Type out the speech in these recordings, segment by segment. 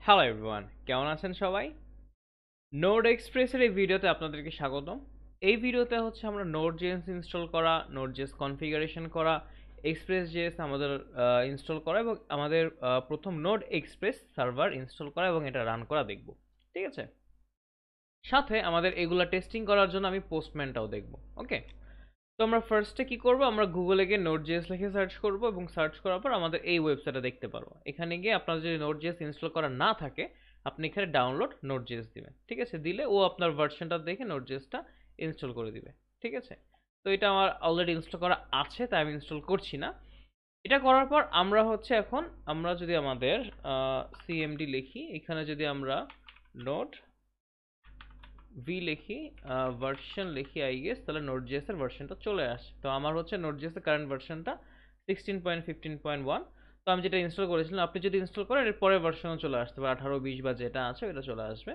Hello everyone, কেমন আছেন সবাই? নোড এক্সপ্রেসের এই ভিডিওতে আপনাদেরকে স্বাগতম। এই ভিডিওতে হচ্ছে আমরা নোড জেএস ইনস্টল করা, নোড জেএস কনফিগারেশন করা, এক্সপ্রেস জেএস আমাদের ইনস্টল করা এবং আমাদের প্রথম নোড এক্সপ্রেস সার্ভার ইনস্টল করা এবং এটা রান করা দেখব। ঠিক আছে, সাথে আমাদের এগুলা টেস্টিং করার জন্য আমি পোস্টম্যানটাও দেখব। ওকে, তো আমরা ফার্স্টে কি করব, আমরা গুগলে গিয়ে নোড জেএস লিখে সার্চ করব এবং সার্চ করার পর আমাদের এই ওয়েবসাইটে দেখতে পারবো। এখানে গিয়ে আপনার যদি নোড জেএস ইনস্টল করা না থাকে, আপনি এখানে ডাউনলোড নোড জেএস দিবেন। ঠিক আছে, দিলে ও আপনার ভার্সনটা দেখে নোড জেএসটা ইনস্টল করে দিবে। ঠিক আছে, তো এটা আমার অলরেডি ইনস্টল করা আছে, তাই আমি ইনস্টল করছি না। এটা করার পর আমরা হচ্ছে এখন আমরা যদি আমাদের সিএমডি লিখি, এখানে যদি আমরা নোড ভি লিখি, ভার্সন লিখি আই গেস, তাহলে নোড জেএস এর ভার্সনটা চলে আসে। তো আমার হচ্ছে নোড জেএস এর কারেন্ট ভার্সনটা 16.15.1। তো আমি যেটা ইনস্টল করেছিলাম, আপনি যদি ইনস্টল করেন এর পরের ভার্সনও চলে আসতে পারে, 18, 20 বা যেটা আছে ওটা চলে আসবে।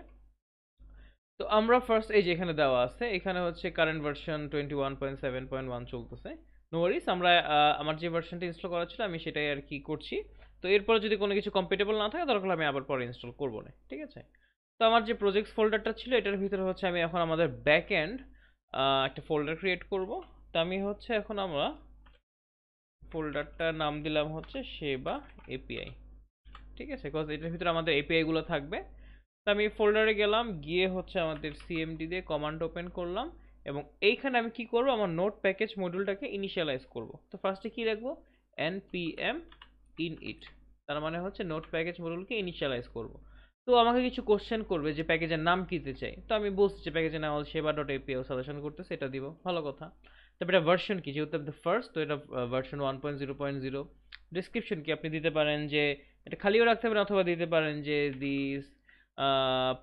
তো আমরা ফার্স্ট এই যে এখানে দেওয়া আছে, এখানে হচ্ছে কারেন্ট ভার্সন 21.7.1 চলতেছে। নো ওয়ারিস, আমরা আমার যে ভার্সনটা ইনস্টল করা ছিল আমি সেটাই আর কি করছি। তো এরপরে যদি কোনো কিছু কম্পিটেবল না থাকে দরকার আমি আবার পরে ইনস্টল করবো না। ঠিক আছে, তো আমার যে প্রজেক্টস ফোল্ডারটা ছিল এটার ভিতরে হচ্ছে আমি এখন আমাদের ব্যাক এন্ড একটা ফোল্ডার ক্রিয়েট করব। তো আমি হচ্ছে এখন আমরা ফোল্ডারটার নাম দিলাম হচ্ছে সেবা এপিআই। ঠিক আছে, বিকজ এটার ভিতরে আমাদের এপিআই গুলো থাকবে। তো আমি ফোল্ডারে গেলাম, গিয়ে হচ্ছে আমাদের সিএমডি দিয়ে কমান্ড ওপেন করলাম এবং এইখানে আমি কি করব, আমার নোট প্যাকেজ মডিউলটাকে ইনিশিয়ালাইজ করব। তো ফার্স্টে কি রাখবো, npm init, তার মানে হচ্ছে নোট প্যাকেজ মডিউলকে ইনিশিয়ালাইজ করব। তো আমাকে কিছু কোশ্চেন করবে যে প্যাকেজের নাম কি দিতে চাই, তো আমি বলছি যে প্যাকেজের নাম হল সেবা ডট এপিআই সাজেশন করতেছে, এটা দিব, ভালো কথা। তারপরে এটা ভার্সন কি, যেহেতু ফার্স্ট, তো এটা ভার্সন 1.0.0। ডিসক্রিপশন কি আপনি দিতে পারেন যে এটা খালিও রাখতে পারেন, অথবা দিতে পারেন যে this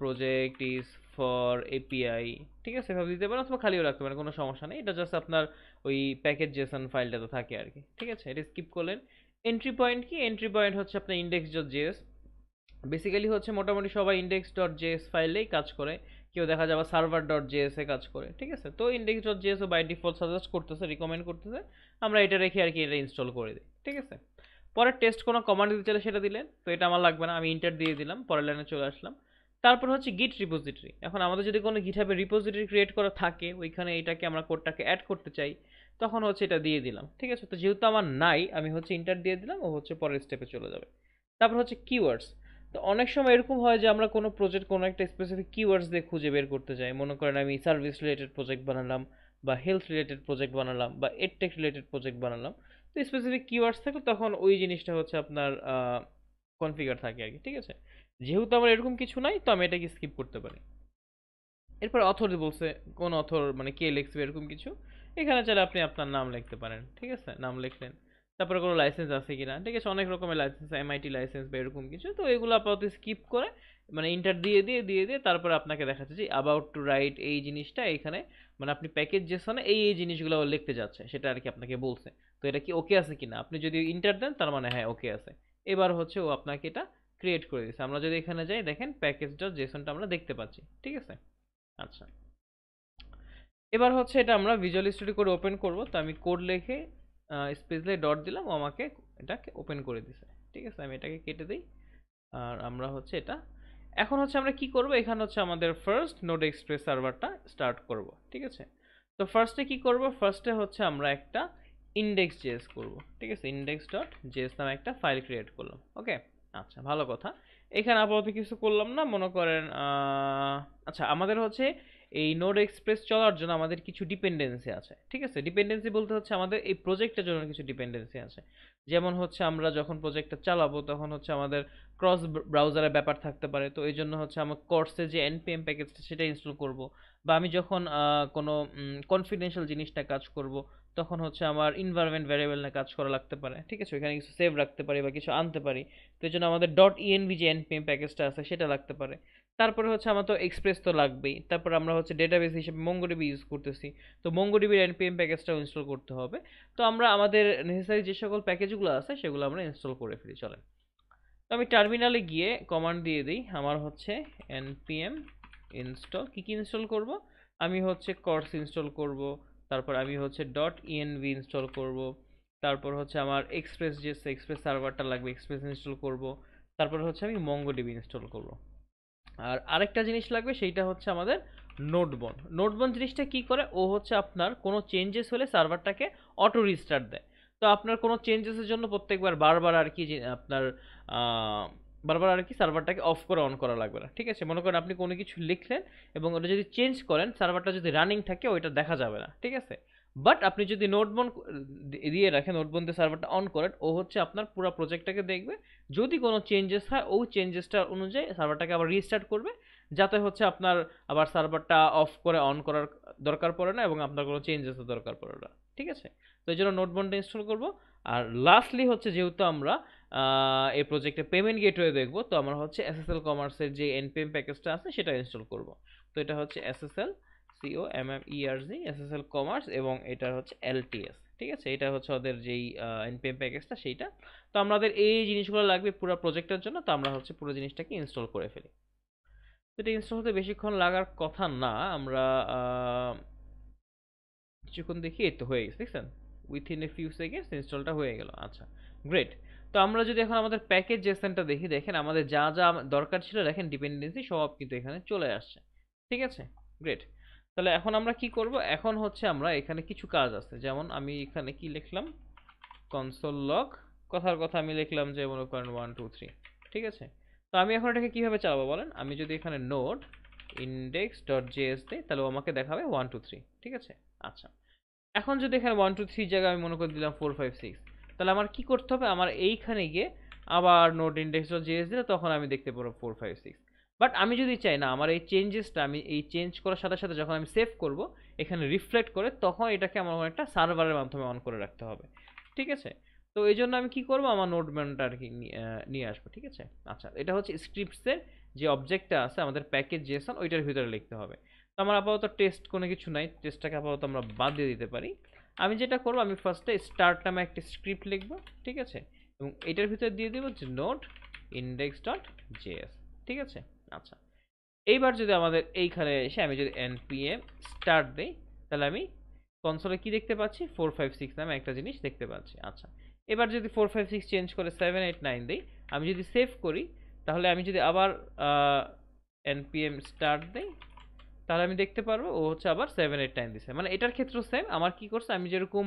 project is for API. ঠিক আছে, এভাবে দিতে পারেন, অথবা খালিও রাখতে পারেন, কোনো সমস্যা নেই। এটা জাস্ট আপনার ওই প্যাকেজ জেসন ফাইলটা তো থাকে আর কি। ঠিক আছে, এটা স্কিপ করলেন। এন্ট্রি পয়েন্ট কি, এন্ট্রি পয়েন্ট হচ্ছে আপনার ইন্ডেক্স ডট জেএস। বেসিক্যালি হচ্ছে মোটামুটি সবাই ইন্ডেক্স ডট জেএস ফাইলেই কাজ করে, কেউ দেখা যাবে সার্ভার ডট জেএস এ কাজ করে। ঠিক আছে, তো ইন্ডেক্স ডট জেএস ও বাই ডিফল্ট সাজেস্ট করতেছে, রিকমেন্ড করতেছে, আমরা এটা রেখে আর কি এটা ইনস্টল করে দিই। ঠিক আছে, পরে টেস্ট কোনো কমান্ড দিতে চাইলে সেটা দিলেন, তো এটা আমার লাগবে না, আমি ইন্টার দিয়ে দিলাম, পরের লাইনে চলে আসলাম। তারপর হচ্ছে গিট রিপোজিটরি। এখন আমাদের যদি কোনো গিটহাবে রিপোজিটরি ক্রিয়েট করা থাকে, ওইখানে এটাকে আমরা কোডটাকে অ্যাড করতে চাই, তখন হচ্ছে এটা দিয়ে দিলাম। ঠিক আছে, তো যেহেতু আমার নাই, আমি হচ্ছে ইন্টার দিয়ে দিলাম, ও হচ্ছে পরের স্টেপে চলে যাবে। তারপর হচ্ছে কিওয়ার্ডস। তো অনেক সময় এরকম হয় যে আমরা কোনো প্রজেক্ট কোনো একটা স্পেসিফিক কিওয়ার্ডস দিয়ে খুঁজে বের করতে চাই। মনে করেন আমি সার্ভিস রিলেটেড প্রজেক্ট বানালাম, বা হেলথ রিলেটেড প্রজেক্ট বানালাম, বা এডটেক রিলেটেড প্রজেক্ট বানালাম। তো স্পেসিফিক কিওয়ার্ডস থাকলে তখন ওই জিনিসটা হচ্ছে আপনার কনফিগার থাকে আর কি। ঠিক আছে, যেহেতু আমার এরকম কিছু নাই, তো আমি এটাকে স্কিপ করতে পারি। এরপর অথর বলছে, কোন অথর মানে কে লিখবে এরকম কিছু, এখানে চাইলে আপনি আপনার নাম লিখতে পারেন। ঠিক আছে, নাম লিখলেন। তারপরে কোনো লাইসেন্স আছে কিনা, ঠিক আছে, অনেক রকমের লাইসেন্স, এমআইটি লাইসেন্স বা এরকম কিছু, তো এগুলো আপাতত স্কিপ করে মানে ইন্টার দিয়ে তারপরে আপনাকে দেখাচ্ছে যে অ্যাবাউট টু রাইট এই জিনিসটা এখানে, মানে আপনি প্যাকেজ জেসনে এই জিনিসগুলো লিখতে যাচ্ছে সেটা আর কি আপনাকে বলছে। তো এটা কি ওকে আছে কিনা, আপনি যদি ইন্টার দেন তার মানে হ্যাঁ ওকে আছে। এবার হচ্ছে ও আপনাকে এটা ক্রিয়েট করে দিচ্ছে। আমরা যদি এখানে যাই, দেখেন প্যাকেজ ডট জেসনটা আমরা দেখতে পাচ্ছি। ঠিক আছে, আচ্ছা, এবার হচ্ছে এটা আমরা ভিজুয়াল স্টুডিও কোড ওপেন করব। তো আমি কোড লিখে স্পেসলে ডট দিলাম, ও আমাকে এটাকে ওপেন করে দিছে। ঠিক আছে, আমি এটাকে কেটে দিই। আর আমরা হচ্ছে এটা এখন হচ্ছে আমরা কি করব, এখানে হচ্ছে আমাদের ফার্স্ট নোড এক্সপ্রেস সার্ভারটা স্টার্ট করব। ঠিক আছে, তো ফার্স্টে কি করব, ফার্স্টে হচ্ছে আমরা একটা ইন্ডেক্স জেএস করব। ঠিক আছে, ইন্ডেক্স ডট জেএস নামে একটা ফাইল ক্রিয়েট করলাম। ওকে, আচ্ছা, ভালো কথা। এখানে আপাতত কিছু করলাম না, মনে করেন আচ্ছা, আমাদের হচ্ছে এই নোড এক্সপ্রেস চলার জন্য আমাদের কিছু ডিপেন্ডেন্সি আছে। ঠিক আছে, ডিপেন্ডেন্সি বলতে হচ্ছে আমাদের এই প্রজেক্টের জন্য কিছু ডিপেন্ডেন্সি আছে। যেমন হচ্ছে আমরা যখন প্রজেক্টটা চালাবো তখন হচ্ছে আমাদের ক্রস ব্রাউজারের ব্যাপার থাকতে পারে, তো এই জন্য হচ্ছে আমার কোর্সে যে এনপিএম প্যাকেজটা সেটা ইনস্টল করব। বা আমি যখন কোনো কনফিডেন্সিয়াল জিনিসটা কাজ করব, তখন হচ্ছে আমার ইনভায়রনমেন্ট ভ্যারিয়েবল নিয়ে কাজ করা লাগতে পারে। ঠিক আছে, ওখানে কিছু সেভ রাখতে পারি বা কিছু আনতে পারি, তো এই জন্য আমাদের ডট ইএনভি যে এনপিএম প্যাকেজটা আছে সেটা লাগতে পারে। তারপরে হচ্ছে আমার তো এক্সপ্রেস তো লাগবেই, তারপর আমরা হচ্ছে ডেটাবেস হিসেবে মঙ্গোডিবি ইউজ করতেছি, তো মঙ্গোডিবির এনপিএম প্যাকেজটাও ইনস্টল করতে হবে। তো আমরা আমাদের নেসেসারি যে সকল প্যাকেজগুলো আছে সেগুলো আমরা ইনস্টল করে ফেলি, চলেন। তো আমি টার্মিনালে গিয়ে কমান্ড দিয়ে দিই, আমার হচ্ছে npm ইনস্টল, কি কি ইনস্টল করব, আমি হচ্ছে কোর্স ইনস্টল করব, তারপর আমি হচ্ছে ডট ইএনভি ইনস্টল করব, তারপর হচ্ছে আমার এক্সপ্রেস যে এক্সপ্রেস সার্ভারটা লাগবে এক্সপ্রেস ইনস্টল করব, তারপর হচ্ছে আমি MongoDB ইনস্টল করব। আর আরেকটা জিনিস লাগবে, সেইটা হচ্ছে আমাদের নোটবন। নোটবন জিনিসটা কি করে, ও হচ্ছে আপনার কোনো চেঞ্জেস হলে সার্ভারটাকে অটো রিস্টার্ট দেয়। তো আপনার কোনো চেঞ্জেসের জন্য প্রত্যেকবার বারবার আর কি আপনার বারবার আর কি সার্ভারটাকে অফ করে অন করা লাগবে না। ঠিক আছে, মনে করেন আপনি কোনো কিছু লিখলেন এবং ওটা যদি চেঞ্জ করেন, সার্ভারটা যদি রানিং থাকে ওইটা দেখা যাবে না। ঠিক আছে, বাট আপনি যদি নোটবন দিয়ে রাখেন, নোটবন দিয়ে সার্ভারটা অন করেন, ও হচ্ছে আপনার পুরো প্রজেক্টটাকে দেখবে। যদি কোনো চেঞ্জেস হয়, ওই চেঞ্জেসটা অনুযায়ী সার্ভারটাকে আবার রিস্টার্ট করবে, যাতে হচ্ছে আপনার আবার সার্ভারটা অফ করে অন করার দরকার পড়ে না এবং আপনার কোনো চেঞ্জেসের দরকার পড়ে না। ঠিক আছে, তো এই জন্য নোটবনটা ইনস্টল করব। আর লাস্টলি হচ্ছে, যেহেতু আমরা এই প্রজেক্টে পেমেন্ট গেটওয়ে দেখবো, তো আমরা হচ্ছে এসএসএল কমার্সের যে এনপিএম প্যাকেজটা আছে সেটা ইনস্টল করব। তো এটা হচ্ছে এসএসএল COMMERZ এসএসএল কমার্স, এবং এটা হচ্ছে LTS। ঠিক আছে, এটা হচ্ছে ওদের যেই এনপিএম প্যাকেজটা সেইটা। তো আমাদের এই জিনিসগুলো লাগবে পুরো প্রজেক্টের জন্য, তো আমরা হচ্ছে পুরো জিনিসটাকে ইনস্টল করে ফেলি। তো এটা ইনস্টল হতে বেশিক্ষণ লাগার কথা না, আমরা কিছুক্ষণ দেখি, এই তো হয়ে গেছে, দেখছেন, উইথিন এ ফিউ সেকেন্ডস ইনস্টলটা হয়ে গেল। আচ্ছা, গ্রেট। তো আমরা যদি এখন আমাদের প্যাকেজ জেসনটা দেখি, দেখেন আমাদের যা যা দরকার ছিল, দেখেন ডিপেন্ডেন্সি সব কিন্তু এখানে চলে আসছে। ঠিক আছে, গ্রেট। তাহলে এখন আমরা কি করব, এখন হচ্ছে আমরা এখানে কিছু কাজ আছে, যেমন আমি এখানে কি লিখলাম, কনসোল লগ, কথার কথা আমি লিখলাম যে মনে করেন 1 2 3। ঠিক আছে, তো আমি এখন এটাকে কিভাবে চালাবো বলেন, আমি যদি এখানে নোড index.js দিই, তাহলে ও আমাকে দেখাবে 1 2 3। ঠিক আছে, আচ্ছা, এখন যদি এখানে 1 2 3 জায়গায় আমি মনে করে দিলাম 4 5 6, তাহলে আমার কি করতে হবে, আমার এইখানে গিয়ে আবার নোড index.js দিলে তখন আমি দেখতে পারবো 4 5 6। বাট আমি যদি চাই না, আমার এই চেঞ্জেসটা আমি এই চেঞ্জ করার সাথে সাথে যখন আমি সেভ করব, এখানে রিফ্লেক্ট করে, তখন এটাকে আমার একটা সার্ভারের মাধ্যমে অন করে রাখতে হবে। ঠিক আছে, তো এই জন্য আমি কি করব, আমার নোটম্যানটা আর কি নিয়ে আসবো। ঠিক আছে, আচ্ছা, এটা হচ্ছে স্ক্রিপ্টসের যে অবজেক্টটা আছে আমাদের প্যাকেজ জেসন, ওইটার ভিতরে লিখতে হবে। তো আমার আপাতত টেস্ট কোনো কিছু নাই, টেস্টটাকে আপাতত আমরা বাদ দিয়ে দিতে পারি। আমি যেটা করবো, আমি ফার্স্টে স্টার্ট নামে একটা স্ক্রিপ্ট লিখবো। ঠিক আছে, এবং এটার ভিতরে দিয়ে দেবো যে নোড index.js। ঠিক আছে, আচ্ছা, এইবার যদি আমাদের এইখানে এসে আমি যদি npm স্টার্ট দিই, তাহলে আমি কনসোলে কি দেখতে পাচ্ছি, 4 5 6 নামে একটা জিনিস দেখতে পাচ্ছি। আচ্ছা, এবার যদি 4 5 6 চেঞ্জ করে 7 8 9 দিই, আমি যদি সেভ করি, তাহলে আমি যদি আবার npm স্টার্ট দিই, তাহলে আমি দেখতে পারবো ও হচ্ছে আবার 7 8 9 দিছে। মানে এটার ক্ষেত্রেও সেম, আমার কি করছে, আমি যেরকম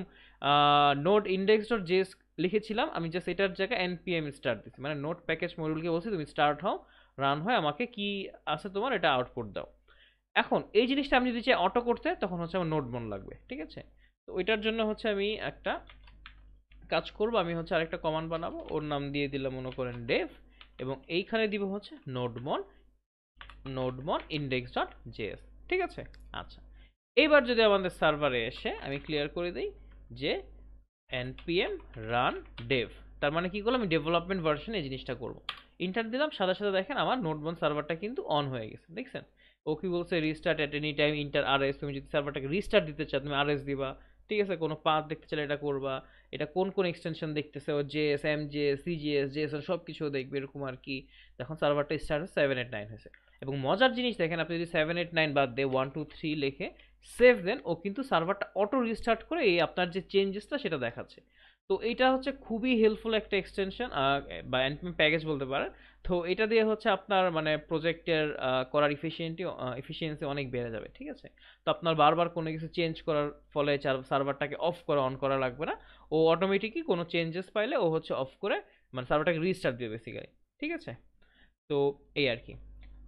নোড index.js লিখেছিলাম, আমি জাস্ট এটার জায়গায় npm স্টার্ট দিছি, মানে নোড প্যাকেজ মডিউলকে বলছি তুমি স্টার্ট হও, রান হয়, আমাকে কি আছে তোমার এটা আউটপুট দাও। এখন এই জিনিসটা আমি যদি চাই অটো করতে, তখন হচ্ছে আমার নোট বন লাগবে। ঠিক আছে, তো ওইটার জন্য হচ্ছে আমি একটা কাজ করব, আমি হচ্ছে আরেকটা কমান্ড বানাবো, ওর নাম দিয়ে দিলাম মনে করেন dev, এবং এইখানে দিব হচ্ছে নোডমন index.js। ঠিক আছে, আচ্ছা, এইবার যদি আমাদের সার্ভারে এসে আমি ক্লিয়ার করে দিই যে npm run dev, তার মানে কি করলাম, আমি ডেভেলপমেন্ট ভার্সনে এই জিনিসটা করব। ইন্টার দিলাম, সাথে সাথে দেখেন আমার নোটবন সার্ভারটা কিন্তু অন হয়ে গেছে। দেখছেন, ও কি বলছে, restart at any time inter RS. তুমি যদি সার্ভারটাকে রিস্টার্ট দিতে চাও, তুমি আরএস দিবা। ঠিক আছে, কোনো পাথ দেখতে চাইলে এটা করবা। এটা কোন কোন এক্সটেনশন দেখতেছে, ও জেএস এমজেএস সিজিএস জেএসএন সব কিছু দেখবে, এরকম আর কি। দেখুন সার্ভারটা স্টার্ট হচ্ছে 7 8 9 হয়েছে। এবং মজার জিনিস দেখেন, আপনি যদি 7 8 9 বাদ দিয়ে 1 2 3 লিখে সেভ দেন, ও কিন্তু সার্ভারটা অটো রিস্টার্ট করে এই আপনার যে চেঞ্জেসটা সেটা দেখাচ্ছে। তো এটা হচ্ছে খুবই হেল্পফুল একটা এক্সটেনশন বা npm প্যাকেজ বলতে পারেন। তো এটা দিয়ে হচ্ছে আপনার মানে প্রজেক্টের করার এফিসিয়েন্সি অনেক বেড়ে যাবে। ঠিক আছে, তো আপনার বারবার কোনো কিছু চেঞ্জ করার ফলে সার্ভারটাকে অফ করা অন করা লাগবে না। ও অটোমেটিকই কোনো চেঞ্জেস পাইলে ও হচ্ছে অফ করে, মানে সার্ভারটাকে রিস্টার্ট দিবে বেসিক্যালি। ঠিক আছে, তো এই আর কি।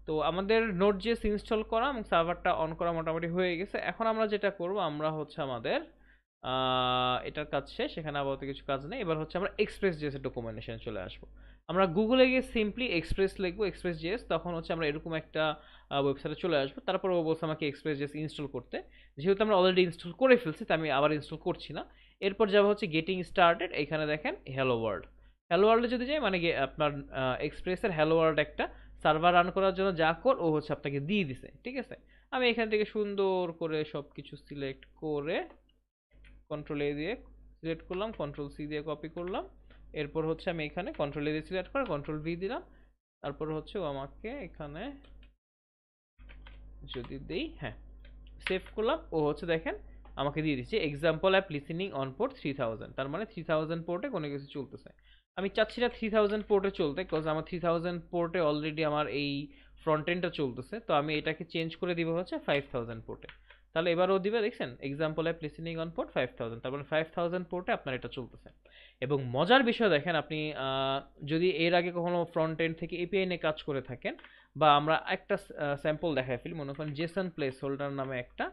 তো আমাদের নোড.js ইনস্টল করা এবং সার্ভারটা অন করা মোটামুটি হয়ে গেছে। এখন আমরা যেটা করব, আমরা হচ্ছে আমাদের এটার কাজ শেষ, সেখানে আপাতত কিছু কাজ নেই। এবার হচ্ছে আমরা এক্সপ্রেস.js এর ডকুমেন্টেশনে চলে আসবো। আমরা গুগলে গিয়ে সিম্পলি এক্সপ্রেস লিখবো, এক্সপ্রেস.js, তখন হচ্ছে আমরা এরকম একটা ওয়েবসাইটে চলে আসবো। তারপর ও বলছে আমাকে এক্সপ্রেস.js ইনস্টল করতে, যেহেতু আমরা অলরেডি ইনস্টল করে ফেলছি, তাই আমি আবার ইনস্টল করছি না। এরপর যাবো হচ্ছে গেটিং স্টার্টেড, এখানে দেখেন হ্যালো ওয়ার্ল্ড। হ্যালো ওয়ার্ল্ডে যদি যাই, মানে আপনার এক্সপ্রেসের হ্যালো ওয়ার্ল্ড একটা সার্ভার রান করার জন্য যা কোড ও হচ্ছে আপনাকে দিয়ে দিছে। ঠিক আছে, আমি এখান থেকে সুন্দর করে সব কিছু সিলেক্ট করে কন্ট্রোল এ দিয়ে সিলেক্ট করলাম, কন্ট্রোল সি দিয়ে কপি করলাম। এরপর হচ্ছে আমি এখানে কন্ট্রোল এ দিয়ে সিলেক্ট করে কন্ট্রোল ভি দিলাম। তারপর হচ্ছে ও আমাকে এখানে যদি দেই, হ্যাঁ, সেভ করলাম, ও হচ্ছে দেখেন আমাকে দিয়ে দিচ্ছে example app listening on port 3000, তার মানে 3000 পোর্টে কোনো কিছু চলতেছে। আমি চাচ্ছি না 3000 পোর্টে চলতে, বিকজ আমার 3000 পোর্টে অলরেডি আমার এই ফ্রন্ট এন্ডটা চলতেছে। তো আমি এটাকে চেঞ্জ করে দিব হচ্ছে 5000 পোর্টে। তাহলে এবারও দিবে, দেখছেন example app listening on port 5000, তারপরে 5000 পোর্টে আপনার এটা চলতেছে। এবং মজার বিষয় দেখেন, আপনি যদি এর আগে কখনো ফ্রন্ট এন্ড থেকে এপিআই নিয়ে কাজ করে থাকেন, বা আমরা একটা স্যাম্পল দেখাই ফেলি, মনে করেন জেসন প্লেস হোল্ডার নামে একটা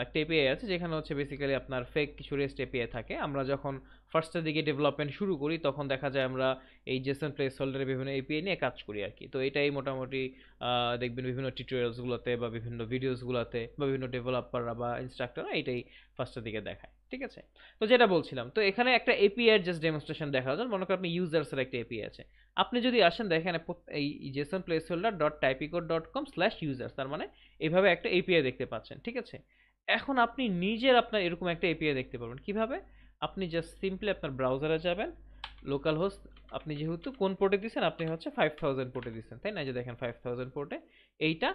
একটা এপিআই আছে, যেখানে হচ্ছে বেসিক্যালি আপনার ফেক কিছু রেস্ট এপিআই থাকে। আমরা যখন ফার্স্টের দিকে ডেভেলপমেন্ট শুরু করি তখন দেখা যায় আমরা এই জেসন প্লেস হোল্ডারের বিভিন্ন এপিআই নিয়ে কাজ করি আর কি। তো এটাই মোটামুটি দেখবেন বিভিন্ন টিউটোরিয়ালসগুলোতে বা বিভিন্ন ভিডিওসগুলোতে বা বিভিন্ন ডেভেলপাররা বা ইনস্ট্রাক্টররা এটাই ফার্স্টের দিকে দেখায়, ঠিক আছে। তো যেটা বলছিলাম, তো এখানে একটা এপিআই জাস্ট ডেমনস্ট্রেশন দেখা যায়। মনে করেন আপনি ইউজার্সের একটা এপিআই আছে, আপনি যদি আসেন দেখেন এই JSON placeholder dot typicode dot com slash users, তার মানে এইভাবে একটা এপিআই দেখতে পাচ্ছেন, ঠিক আছে। এখন আপনি নিজের আপনার এরকম একটা এপিআই দেখতে পারবেন কিভাবে? আপনি জাস্ট সিম্পলি আপনার ব্রাউজারে যাবেন, লোকাল হোস্ট, আপনি যেহেতু কোন পোর্টে দিচ্ছেন, আপনি হচ্ছে 5000 পোর্টে দিচ্ছেন, তাই না? যে দেখেন 5000 পোর্টে এইটা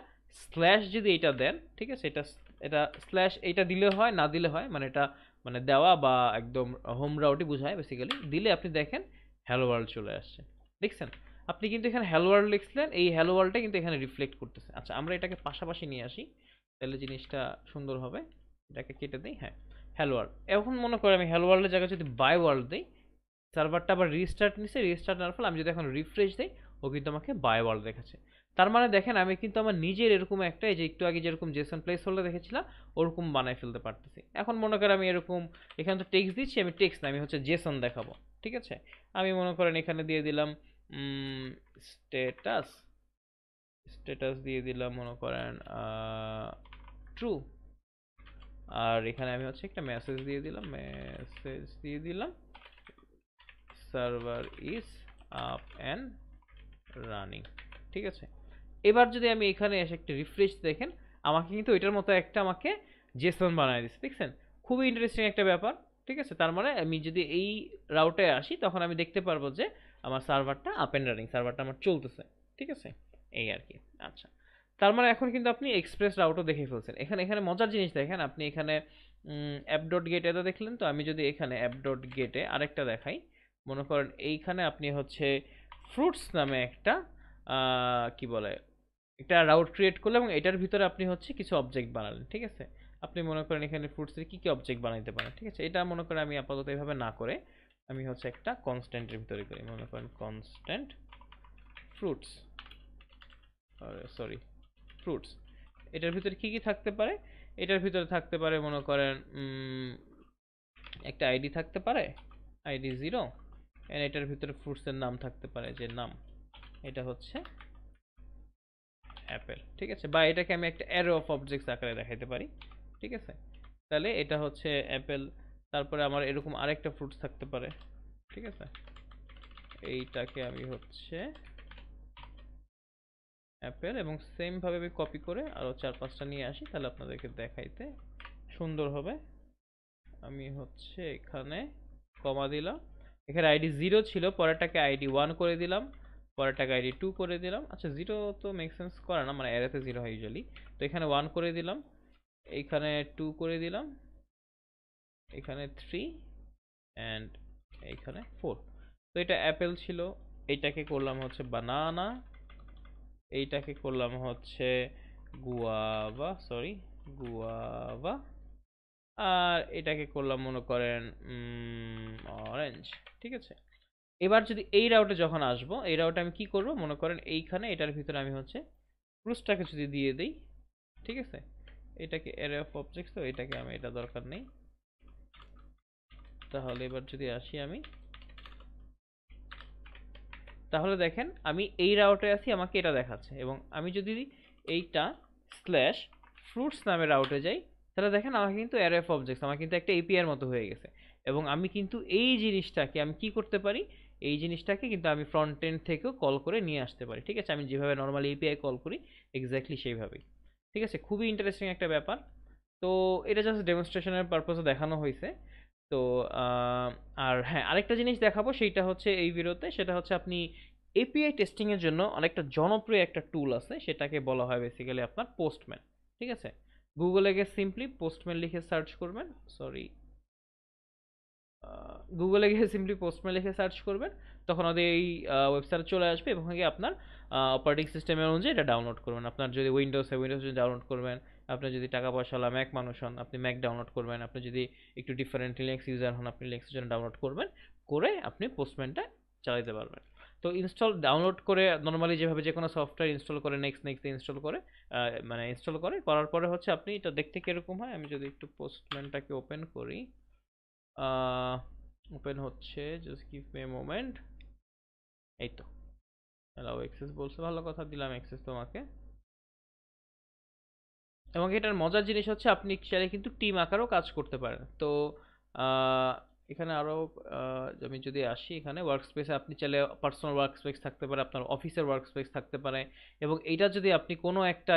স্ল্যাশ যদি এইটা দেন, ঠিক আছে, এটা এটা স্ল্যাশ এইটা দিলে হয়, না দিলে হয়, মানে এটা মানে দেওয়া বা একদম হোম রাউটই বোঝায় বেসিক্যালি। দিলে আপনি দেখেন হ্যালো ওয়ার্ল্ড চলে আসছে, দেখছেন? আপনি কিন্তু এখানে হ্যালো ওয়ার্ল্ড লিখলেন, এই হ্যালো ওয়ার্ল্ডটা কিন্তু এখানে রিফ্লেক্ট করতেছে। আচ্ছা, আমরা এটাকে পাশাপাশি নিয়ে আসি, তাহলে জিনিসটা সুন্দর হবে। এটাকে কেটে দিই, হ্যাঁ, হ্যালো ওয়ার্ল্ড। এখন মনে করি আমি হ্যালো ওয়ার্ল্ডের জায়গায় যদি বাই ওয়ার্ল্ড দিই, সার্ভারটা আবার রিস্টার্ট নিছে, রিস্টার্ট নেওয়ার ফলে আমি যদি এখন রিফ্রেশ দিই, ও কিন্তু আমাকে বাই ওয়ার্ল্ড দেখাচ্ছে। তার মানে দেখেন আমি কিন্তু আমার নিজের এরকম একটা, এই যে একটু আগে যেরকম জেসন প্লেস হোল্ডার দেখেছিলাম ওরকম বানাই ফেলতে পারতেছি। এখন মনে করেন আমি এরকম এখানে তো টেক্সট দিচ্ছি, আমি টেক্সট না, আমি হচ্ছে জেসন দেখাবো, ঠিক আছে। আমি মনে করেন এখানে দিয়ে দিলাম স্ট্যাটাস, স্ট্যাটাস দিয়ে দিলাম মনে করেন ট্রু। আর এখানে আমি হচ্ছে একটা মেসেজ দিয়ে দিলাম, মেসেজ দিয়ে দিলাম server is up and running, ঠিক আছে। এবার যদি আমি এখানে এসে একটা রিফ্রেশ দেখেন, আমাকে কিন্তু এটার মতো একটা আমাকে জেসন বানায় দিচ্ছে, দেখছেন? খুবই ইন্টারেস্টিং একটা ব্যাপার, ঠিক আছে। তার মানে আমি যদি এই রাউটে আসি তখন আমি দেখতে পারবো যে আমার সার্ভারটা আপ অ্যান্ড রানিং, সার্ভারটা আমার চলতেছে, ঠিক আছে, এই আর কি। আচ্ছা, তার মানে এখন কিন্তু আপনি এক্সপ্রেস রাউটও দেখে ফেলছেন। এখানে এখানে মজার জিনিস দেখেন, আপনি এখানে অ্যাপ ডট গেট এটা দেখলেন, তো আমি যদি এখানে অ্যাপ ডট গেটে আরেকটা দেখাই, মনে করেন এইখানে আপনি হচ্ছে ফ্রুটস নামে একটা কি বলে একটা রাউট ক্রিয়েট করলেন, এবং এটার ভিতরে আপনি হচ্ছে কিছু অবজেক্ট বানালেন, ঠিক আছে। আপনি মনে করেন এখানে ফ্রুটসের কী কী অবজেক্ট বানাইতে পারেন, ঠিক আছে। এটা মনে করেন আমি আপাতত এইভাবে না করে আমি হচ্ছে একটা কনস্ট্যান্টের ভিতরে করি, মনে করেন কনস্ট্যান্ট ফ্রুটস, সরি ফ্রুটস। এটার ভিতরে কী কী থাকতে পারে? এটার ভিতরে থাকতে পারে মনে করেন একটা আইডি থাকতে পারে, আইডি 0, এন্ড এটার ভিতরে ফ্রুটসের নাম থাকতে পারে, যে নাম এটা হচ্ছে অ্যাপেল, ঠিক আছে। বা এটাকে আমি একটা অ্যারে অফ অবজেক্টস আকারে দেখাইতে পারি, ঠিক আছে। তাহলে এটা হচ্ছে অ্যাপেল, তারপরে আমার এরকম আরেকটা ফ্রুটস থাকতে পারে, ঠিক আছে। এইটাকে আমি হচ্ছে অ্যাপেল, এবং সেম ভাবে আমি কপি করে আরো 4-5টা নিয়ে আসি, তাহলে আপনাদেরকে দেখাইতে সুন্দর হবে। আমি হচ্ছে এখানে কমা দিলাম, এখানে আইডি 0 ছিল, পরেরটাকে আইডি 1 করে দিলাম, পরেরটাকে আইডি 2 করে দিলাম। আচ্ছা, 0 তো মেক সেন্স করে না, মানে অ্যারেতে 0 হয় ইউজুয়ালি। তো এখানে 1 করে দিলাম, এইখানে 2 করে দিলাম, এখানে 3, অ্যান্ড এইখানে 4। তো এটা অ্যাপেল ছিল, এইটাকে করলাম হচ্ছে বানানা, এইটাকে করলাম হচ্ছে গুয়াভা, সরি গুয়াভা, আর এটাকে করলাম মনে করেন অরেঞ্জ, ঠিক আছে। এবার যদি এই রাউটে যখন আসবো, এই রাউটে আমি কি করব, মনে করেন এইখানে এটার ভিতরে আমি হচ্ছে ফ্রুটসটাকে যদি দিয়ে দিই, ঠিক আছে। এটাকে অ্যারে অফ অবজেক্টস, তো এটাকে আমি, এটা দরকার নেই। তাহলে এবার যদি আসি আমি, তাহলে দেখেন আমি এই রাউটে আছি, আমাকে এটা দেখাচ্ছে। এবং আমি যদি এইটা স্ল্যাশ ফ্রুটস নামে রাউটে যাই, তাহলে দেখেন আমাকে কিন্তু অ্যারে অফ অবজেক্টস, আমার কিন্তু একটা এপিআই এর মতো হয়ে গেছে। এবং আমি কিন্তু এই জিনিসটাকে আমি কি করতে পারি, এই জিনিসটাকে কিন্তু আমি ফ্রন্ট এন্ড থেকেও কল করে নিয়ে আসতে পারি, ঠিক আছে। আমি যেভাবে নর্মালি এপিআই কল করি এক্স্যাক্টলি সেইভাবেই, ঠিক আছে। খুবই ইন্টারেস্টিং একটা ব্যাপার। তো এটা জাস্ট ডেমনস্ট্রেশনের পারপাসে দেখানো হয়েছে। তো আর হ্যাঁ, আরেকটা জিনিস দেখাবো, সেইটা হচ্ছে এই ভিডিওতে, সেটা হচ্ছে আপনি এপিআই টেস্টিং এর জন্য অনেকটা জনপ্রিয় একটা টুল আছে, সেটাকে বলা হয় বেসিক্যালি আপনার পোস্টম্যান, ঠিক আছে। গুগলে গিয়ে সিম্পলি পোস্টম্যান লিখে সার্চ করবেন, সরি গুগলে গিয়ে সিম্পলি পোস্টম্যান লিখে সার্চ করবেন, তখন আমাদের এই ওয়েবসাইটে চলে আসবে এবং গিয়ে আপনার অপারেটিং সিস্টেমের অনুযায়ী এটা ডাউনলোড করবেন। আপনার যদি উইন্ডোজ ডাউনলোড করবেন, আপনার যদি টাকা পয়সাওয়ালা ম্যাক মানুষ হন আপনি ম্যাক ডাউনলোড করবেন, আপনি যদি একটু ডিফারেন্ট লিনাক্স ইউজার হন আপনি লিনাক্সের জন্য ডাউনলোড করবেন, করে আপনি পোস্টম্যানটা চালাতে পারবেন। তো ইনস্টল ডাউনলোড করে নর্মালি যেভাবে যে কোনো সফটওয়্যার ইনস্টল করে নেক্সট ইনস্টল করে মানে ইনস্টল করে করার পরে হচ্ছে আপনি এটা দেখতে কীরকম হয়, আমি যদি একটু পোস্টম্যানটাকে ওপেন করি, ওপেন হচ্ছে, just give me a moment. এই তো অ্যালাউ অ্যাক্সেস বলছে, ভালো কথা, দিলাম অ্যাক্সেস তোমাকে। এবং এটার মজার জিনিস হচ্ছে আপনি চাইলে কিন্তু টিম আকারেও কাজ করতে পারেন। তো আহ, এখানে আরও আমি যদি আসি, এখানে ওয়ার্ক স্পেসে আপনি চাইলে পার্সোনাল ওয়ার্ক স্পেস থাকতে পারে, আপনার অফিসের ওয়ার্ক স্পেস থাকতে পারে, এবং এইটা যদি আপনি কোনো একটা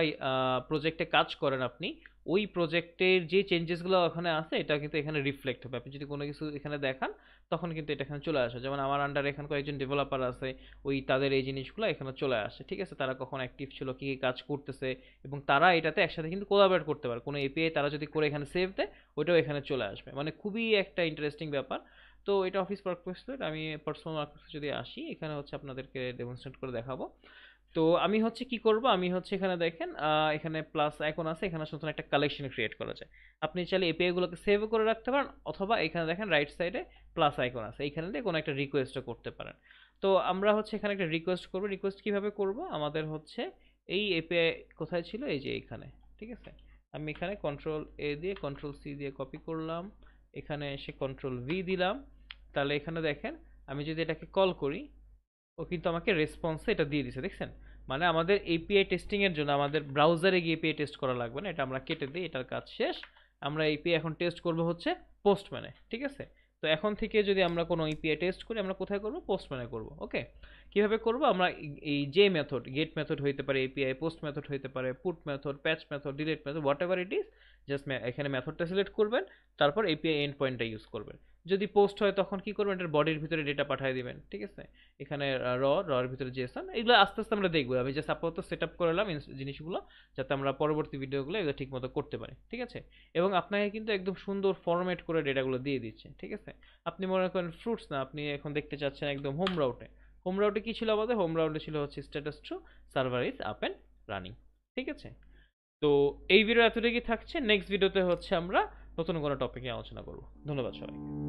প্রজেক্টে কাজ করেন, আপনি ওই প্রজেক্টের যে চেঞ্জেসগুলো ওখানে আছে এটা কিন্তু এখানে রিফ্লেক্ট হবে। আপনি যদি কোনো কিছু এখানে দেখান তখন কিন্তু এটা এখানে চলে আসে। যেমন আমার আন্ডারে এখানে কয়েকজন ডেভেলপার আছে, ওই তাদের এই জিনিসগুলো এখানে চলে আসে, ঠিক আছে, তারা কখন অ্যাক্টিভ ছিল, কী কী কাজ করতেছে, এবং তারা এটাতে একসাথে কিন্তু কোলাবরেট করতে পারে। কোনো এপিআই তারা যদি করে এখানে সেভ দেয় ওইটাও এখানে চলে আসবে, মানে খুবই একটা ইন্টারেস্টিং ব্যাপার। তো এটা অফিস ওয়ার্কপ্লেস। আমি পার্সোনাল ওয়ার্কপ্লেসে যদি আসি, এখানে হচ্ছে আপনাদেরকে ডেমনস্ট্রেট করে দেখাবো। তো আমি হচ্ছে কি করব, আমি হচ্ছে এখানে দেখেন এখানে প্লাস আইকন আছে, এখানে নতুন একটা কালেকশন ক্রিয়েট করা যায়। আপনি চাইলে এপিআই গুলোকে সেভ করে রাখতে পারেন, অথবা এখানে দেখেন রাইট সাইডে প্লাস আইকন আছে, এইখানে দিয়ে কোনো একটা রিকোয়েস্টও করতে পারেন। তো আমরা হচ্ছে এখানে একটা রিকোয়েস্ট করব। রিকোয়েস্ট কিভাবে করব, আমাদের হচ্ছে এই এপিআই কোথায় ছিল, এই যে এইখানে, ঠিক আছে। আমি এখানে কন্ট্রোল এ দিয়ে কন্ট্রোল সি দিয়ে কপি করলাম, এখানে এসে কন্ট্রোল ভি দিলাম। তাহলে এখানে দেখেন আমি যদি এটাকে কল করি, ও কিন্তু আমাকে রেসপন্সে এটা দিয়ে দিছে, দেখছেন। মানে আমাদের এপিআই টেস্টিং এর জন্য আমাদের ব্রাউজারে গিয়ে এপিআই টেস্ট করা লাগবে না, এটা আমরা কেটে দিই, এটার কাজ শেষ। আমরা এপিআই এখন টেস্ট করব হচ্ছে পোস্টম্যানে, ঠিক আছে। তো এখন থেকে যদি আমরা কোনো এপিআই টেস্ট করি আমরা কোথায় করব, পোস্টম্যানে করব। ওকে, কিভাবে করব, আমরা এই যে মেথড, গেট মেথড হইতে পারে, এপিআই পোস্ট মেথড হইতে পারে, put method, patch method, delete method, what ever it is, just এখানে মেথডটা সিলেক্ট করবেন, তারপর এপিআই এন্ড পয়েন্টটা ইউজ করবেন। যদি পোস্ট হয় তখন কি করবেন, এটার বডির ভিতরে ডেটা পাঠিয়ে দিবেন, ঠিক আছে। এখানে র এর ভিতরে জেসন, এগুলো আস্তে আস্তে আমরা দেখবো। আমি জাস্ট আপাতত সেট আপ করলাম জিনিসগুলো, যাতে আমরা পরবর্তী ভিডিওগুলো এগুলো ঠিক মতো করতে পারি, ঠিক আছে। এবং আপনাকে কিন্তু একদম সুন্দর ফরম্যাট করে ডেটাগুলো দিয়ে দিচ্ছে, ঠিক আছে। আপনি মনে করেন ফ্রুটস না, আপনি এখন দেখতে চাচ্ছেন একদম হোম রাউটে। হোম রাউটে কি ছিল আমাদের, হোম রাউটে ছিল হচ্ছে status true, server is up and running, ঠিক আছে। তো এই ভিডিও এতটুকুই থাকছে, নেক্সট ভিডিওতে হচ্ছে আমরা নতুন কোনো টপিক নিয়ে আলোচনা করব। ধন্যবাদ সবাই।